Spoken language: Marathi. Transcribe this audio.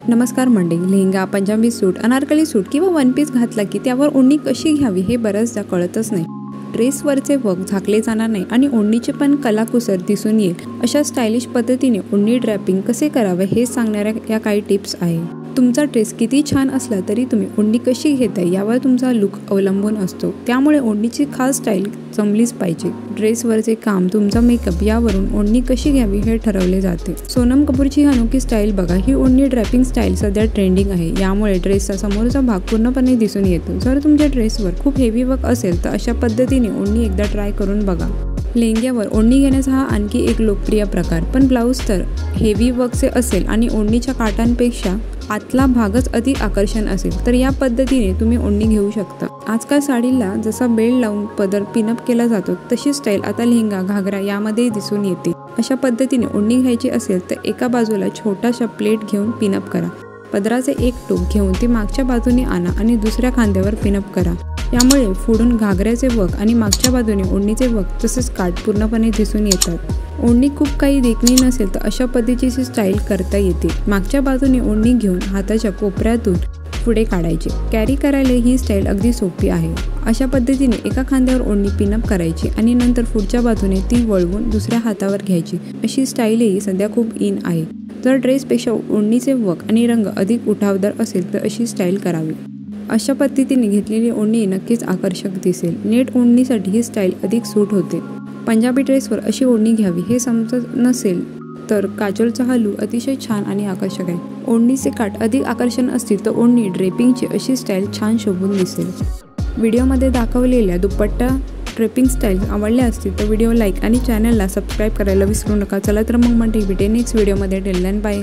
नमस्कार मंडळी, लेहंगा, पंजाबी सूट, अनारकली सूट किंवा वन पीस घातला की त्यावर ओढणी कशी घ्यावी हे बऱ्याचदा कळतच नाही। ड्रेसवरचे वर्क झाकले जाणार नाही आणि ओढणीचे पण कलाकुसर दिसून येईल अशा स्टायलिश पद्धतीने ओढणी ड्रॅपिंग कसे करावे हे सांगणाऱ्या या काही टिप्स आहे। तुमचा ड्रेस किती छान असला तरी तुम्ही ओढणी कशी घेताय यावर तुमचा लुक अवलंबून असतो, त्यामुळे ओढणीची खास स्टाईल जमलीच पाहिजे। ड्रेसवरचे काम, तुमचा मेकअप यावरून ओढणी कशी घ्यावी हे ठरवले जाते। सोनम कपूरची ही अनोखी स्टाईल बघा, ही ओढणी ड्रॅपिंग स्टाईल सध्या ट्रेंडिंग आहे। यामुळे ड्रेसचा समोरचा भाग पूर्णपणे दिसून येतो। जर तुमच्या ड्रेसवर खूप हेवी वर्क असेल तर अशा पद्धतीने ओढणी एकदा ट्राय करून बघा। लेहंग्यावर ओढणी घेण्याचा हा आणखी एक लोकप्रिय प्रकार, पण ब्लाऊज तर हेवी वर्कचे असेल आणि ओढणीच्या काठांपेक्षा आतला भागच अधिक आकर्षण असेल तर या पद्धतीने तुम्ही ओढणी घेऊ शकता। आजकाल साडीला जसा बेल्ट लावून पदर पिनअप केला जातो तशी स्टाईल आता लेहंगा, घागरा यामध्ये दिसून येते। अशा पद्धतीने ओढणी घ्यायची असेल तर एका बाजूला छोटासा प्लेट घेऊन पिनअप करा। पदराचे एक टोक घेऊन ते मागच्या बाजूने आणा आणि दुसऱ्या खांद्यावर पिनअप करा। यामुळे पुढून घागऱ्याचे वर्क आणि मागच्या बाजूने ओढणीचे वर्क तसेच काठ पूर्णपणे दिसून येतात। ओढणी खूप काही देखणी नसेल तर अशा पद्धतीची स्टाईल करता येते। मागच्या बाजूने ओढणी घेऊन हाताच्या कोपऱ्यातून पुढे काढायची। कॅरी करायला ही स्टाईल अगदी सोपी आहे। अशा पद्धतीने एका खांद्यावर ओढणी पिनअप करायची आणि नंतर पुढच्या बाजूने ती वळवून दुसऱ्या हातावर घ्यायची। अशी स्टाईलही सध्या खूप इन आहे। जर ड्रेसपेक्षा ओढणीचे वर्क आणि रंग अधिक उठावदार असेल तर अशी स्टाईल करावी। अशा पद्धतीने घेतलेली ओढणी नक्कीच आकर्षक दिसेल। नेट ओढणीसाठी ही स्टाईल अधिक सूट होते। पंजाबी ड्रेसवर अशी ओढणी घ्यावी हे समजत नसेल तर काजोलचा हा लूक अतिशय छान आणि आकर्षक आहे। ओढणीचे काठ अधिक आकर्षण असतील तर ओढणी ड्रेपिंगची अशी स्टाईल छान शोभून दिसेल। व्हिडिओमध्ये दाखवलेल्या दुपट्टा ड्रेपिंग स्टाईल आवडल्या असतील तर व्हिडिओ लाईक आणि चॅनलला सबस्क्राईब करायला विसरू नका। चला तर मग म्हणते भेटे नेक्स्ट व्हिडिओमध्ये। Till then bye.